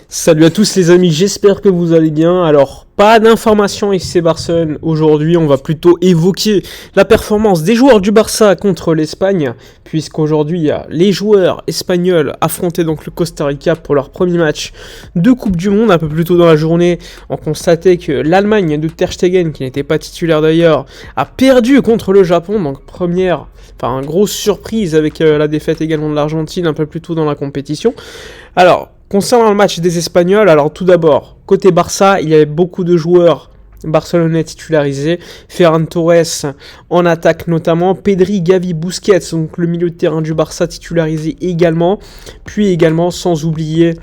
Salut à tous les amis, j'espère que vous allez bien. Alors, pas d'informations FC Barcelone aujourd'hui, on va plutôt évoquer la performance des joueurs du Barça contre l'Espagne, puisqu'aujourd'hui les joueurs espagnols affrontaient donc le Costa Rica pour leur premier match de Coupe du Monde. Un peu plus tôt dans la journée, on constatait que l'Allemagne de Ter Stegen, qui n'était pas titulaire d'ailleurs, a perdu contre le Japon, donc grosse surprise avec la défaite également de l'Argentine un peu plus tôt dans la compétition. Alors, concernant le match des Espagnols, alors tout d'abord, côté Barça, il y avait beaucoup de joueurs barcelonais titularisés. Ferran Torres en attaque notamment, Pedri, Gavi, Busquets, donc le milieu de terrain du Barça titularisé également. Puis également, sans oublier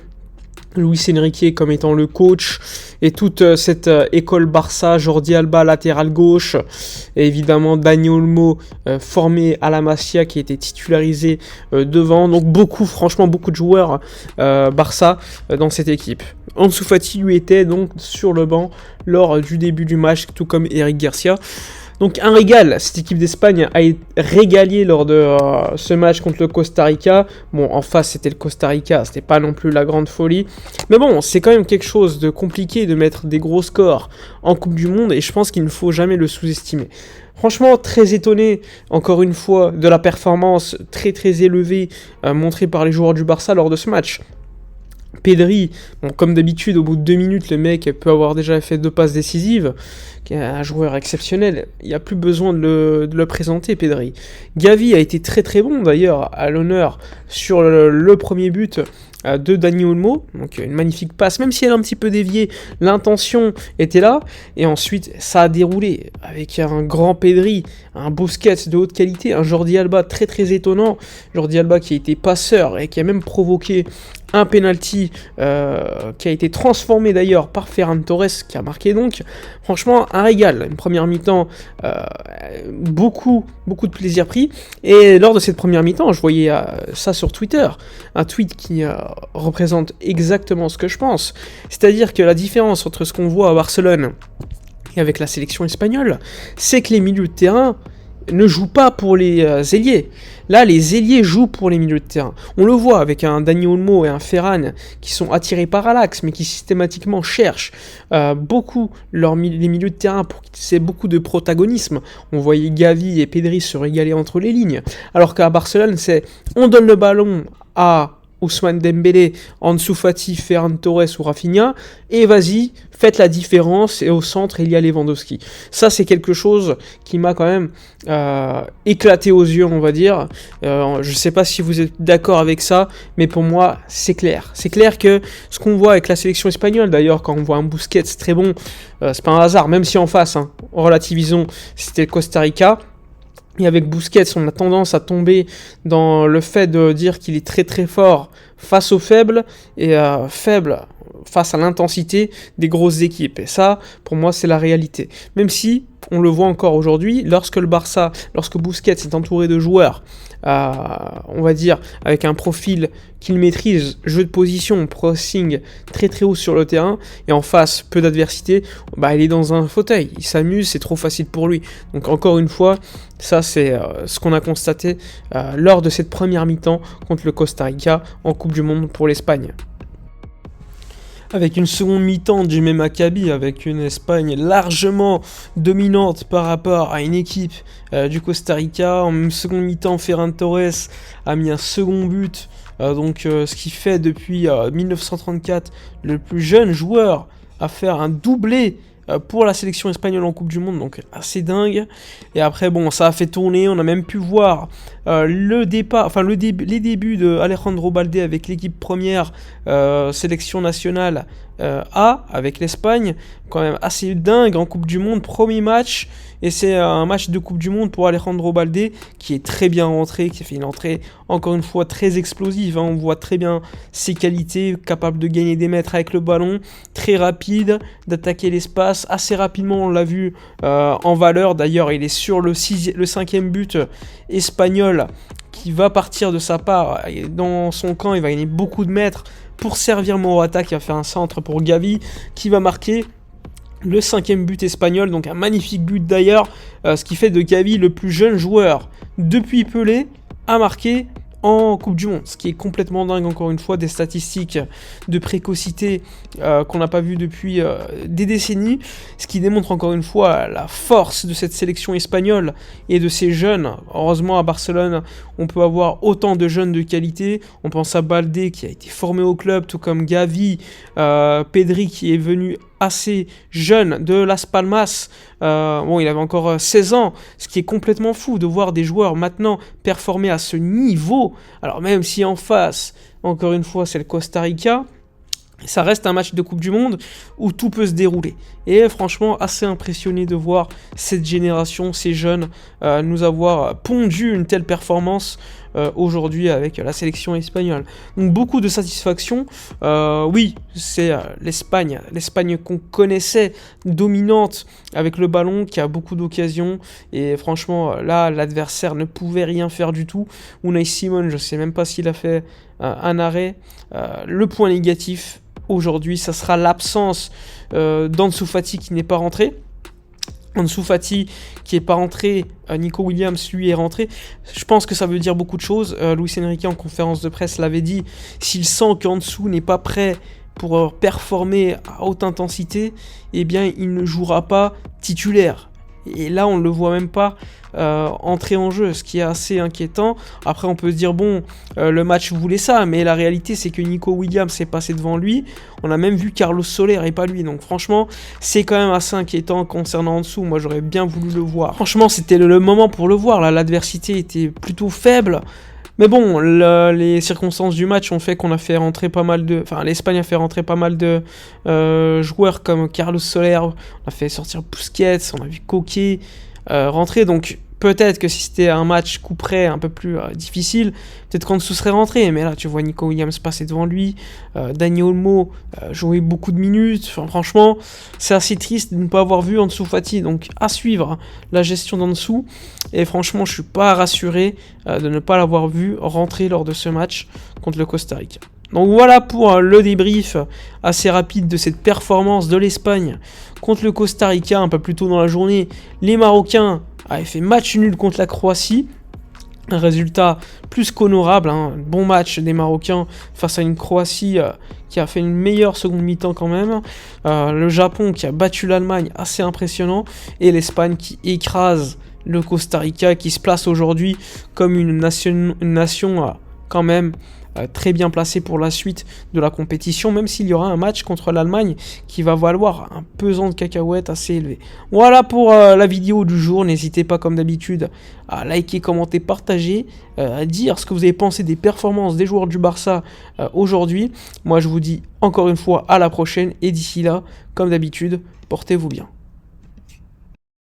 Luis Enrique comme étant le coach et toute cette école Barça, Jordi Alba latéral gauche et évidemment Dani Olmo formé à la Masia qui était titularisé devant, donc beaucoup de joueurs Barça dans cette équipe. Ansu Fati lui était donc sur le banc lors du début du match, tout comme Eric Garcia. Donc un régal, cette équipe d'Espagne a été régalée lors de ce match contre le Costa Rica. Bon, en face c'était le Costa Rica, c'était pas non plus la grande folie. Mais bon, c'est quand même quelque chose de compliqué de mettre des gros scores en Coupe du Monde et je pense qu'il ne faut jamais le sous-estimer. Franchement, très étonné, encore une fois, de la performance très élevée montrée par les joueurs du Barça lors de ce match. Pedri, bon, comme d'habitude, au bout de 2 minutes, le mec peut avoir déjà fait 2 passes décisives, qui est un joueur exceptionnel. Il n'y a plus besoin de le présenter, Pedri. Gavi a été très bon, d'ailleurs, à l'honneur sur le premier but de Dani Olmo, donc une magnifique passe, même si elle a un petit peu dévié, l'intention était là, et ensuite ça a déroulé avec un grand Pedri, un Busquets de haute qualité, un Jordi Alba très étonnant, Jordi Alba qui a été passeur et qui a même provoqué un penalty qui a été transformé d'ailleurs par Ferran Torres qui a marqué donc. Franchement, un régal. Une première mi-temps, beaucoup de plaisir pris. Et lors de cette première mi-temps, je voyais ça sur Twitter. Un tweet qui représente exactement ce que je pense. C'est-à-dire que la différence entre ce qu'on voit à Barcelone et avec la sélection espagnole, c'est que les milieux de terrain ne jouent pas pour les ailiers. Là, les ailiers jouent pour les milieux de terrain. On le voit avec un Dani Olmo et un Ferran qui sont attirés par l'axe, mais qui systématiquement cherchent beaucoup les milieux de terrain pour qu'il y ait beaucoup de protagonisme. On voyait Gavi et Pedri se régaler entre les lignes. Alors qu'à Barcelone, on donne le ballon à Ousmane Dembélé, Ansu Fati, Ferran Torres ou Rafinha, et vas-y, faites la différence, et au centre, il y a Lewandowski. Ça, c'est quelque chose qui m'a quand même éclaté aux yeux, on va dire. Je sais pas si vous êtes d'accord avec ça, mais pour moi, c'est clair. C'est clair que ce qu'on voit avec la sélection espagnole, d'ailleurs, quand on voit un Busquets très bon, c'est pas un hasard, même si en face, relativisons, c'était le Costa Rica. Et avec Busquets, on a tendance à tomber dans le fait de dire qu'il est très fort face aux faibles et faible face à l'intensité des grosses équipes. Et ça, pour moi, c'est la réalité. Même si, on le voit encore aujourd'hui, lorsque Busquets est entouré de joueurs, on va dire, avec un profil qu'il maîtrise, jeu de position, pressing très haut sur le terrain, et en face, peu d'adversité, il est dans un fauteuil, il s'amuse, c'est trop facile pour lui. Donc encore une fois, ça c'est ce qu'on a constaté lors de cette première mi-temps contre le Costa Rica en Coupe du Monde pour l'Espagne. Avec une seconde mi-temps du même acabit, avec une Espagne largement dominante par rapport à une équipe du Costa Rica. En seconde mi-temps, Ferran Torres a mis un second but, ce qui fait depuis 1934 le plus jeune joueur à faire un doublé pour la sélection espagnole en Coupe du Monde, donc assez dingue. Et après, ça a fait tourner, on a même pu voir les débuts de Alejandro Balde avec l'équipe première sélection nationale A, avec l'Espagne, quand même assez dingue en Coupe du Monde, premier match, et c'est un match de Coupe du Monde pour Alejandro Balde, qui est très bien rentré, qui a fait une entrée, encore une fois, très explosive, on voit très bien ses qualités, capable de gagner des mètres avec le ballon, très rapide, d'attaquer l'espace, assez rapidement, on l'a vu en valeur, d'ailleurs, il est sur le 5e but espagnol, qui va partir de sa part, dans son camp, il va gagner beaucoup de mètres, pour servir Morata, qui va faire un centre pour Gavi, qui va marquer le 5e but espagnol, donc un magnifique but d'ailleurs, ce qui fait de Gavi le plus jeune joueur depuis Pelé à marquer en Coupe du Monde, ce qui est complètement dingue, encore une fois, des statistiques de précocité qu'on n'a pas vu depuis des décennies, ce qui démontre encore une fois la force de cette sélection espagnole et de ces jeunes. Heureusement, à Barcelone, on peut avoir autant de jeunes de qualité. On pense à Baldé qui a été formé au club, tout comme Gavi, Pedri qui est venu assez jeune de Las Palmas. Bon, il avait encore 16 ans, ce qui est complètement fou de voir des joueurs maintenant performer à ce niveau. Alors même si en face, encore une fois, c'est le Costa Rica, ça reste un match de Coupe du Monde où tout peut se dérouler. Et franchement, assez impressionné de voir cette génération, ces jeunes, nous avoir pondu une telle performance aujourd'hui avec la sélection espagnole. Donc beaucoup de satisfaction. Oui, c'est l'Espagne qu'on connaissait, dominante avec le ballon, qui a beaucoup d'occasions. Et franchement, là, l'adversaire ne pouvait rien faire du tout. Unai Simon, je ne sais même pas s'il a fait un arrêt. Le point négatif, aujourd'hui, ça sera l'absence d'Ansu Fati qui n'est pas rentré. Ansu Fati qui n'est pas rentré, Nico Williams lui est rentré. Je pense que ça veut dire beaucoup de choses. Luis Enrique en conférence de presse l'avait dit, s'il sent qu'Ansu n'est pas prêt pour performer à haute intensité, eh bien il ne jouera pas titulaire. Et là, on ne le voit même pas entrer en jeu, ce qui est assez inquiétant. Après, on peut se dire, bon, le match voulait ça, mais la réalité, c'est que Nico Williams s'est passé devant lui. On a même vu Carlos Soler et pas lui. Donc franchement, c'est quand même assez inquiétant concernant Ansu. Moi, j'aurais bien voulu le voir. Franchement, c'était le moment pour le voir. Là, l'adversité était plutôt faible. Mais bon, les circonstances du match ont fait qu'on a fait rentrer pas mal de... Enfin, l'Espagne a fait rentrer pas mal de joueurs comme Carlos Soler. On a fait sortir Busquets, on a vu Koke rentrer. Donc peut-être que si c'était un match coup près un peu plus difficile, peut-être qu'Ansu serait rentré. Mais là, tu vois Nico Williams passer devant lui. Dani Olmo jouer beaucoup de minutes. Enfin, franchement, c'est assez triste de ne pas avoir vu Ansu Fati. Donc à suivre la gestion d'Ansu. Et franchement, je suis pas rassuré de ne pas l'avoir vu rentrer lors de ce match contre le Costa Rica. Donc voilà pour le débrief assez rapide de cette performance de l'Espagne contre le Costa Rica un peu plus tôt dans la journée. Les Marocains avaient fait match nul contre la Croatie. Un résultat plus qu'honorable, hein. Bon match des Marocains face à une Croatie qui a fait une meilleure seconde mi-temps quand même. Le Japon qui a battu l'Allemagne, assez impressionnant. Et l'Espagne qui écrase le Costa Rica, qui se place aujourd'hui comme une nation quand même très bien placée pour la suite de la compétition, même s'il y aura un match contre l'Allemagne qui va valoir un pesant de cacahuètes assez élevé. Voilà pour la vidéo du jour. N'hésitez pas comme d'habitude à liker, commenter, partager, à dire ce que vous avez pensé des performances des joueurs du Barça aujourd'hui. Moi je vous dis encore une fois à la prochaine, et d'ici là, comme d'habitude, portez-vous bien.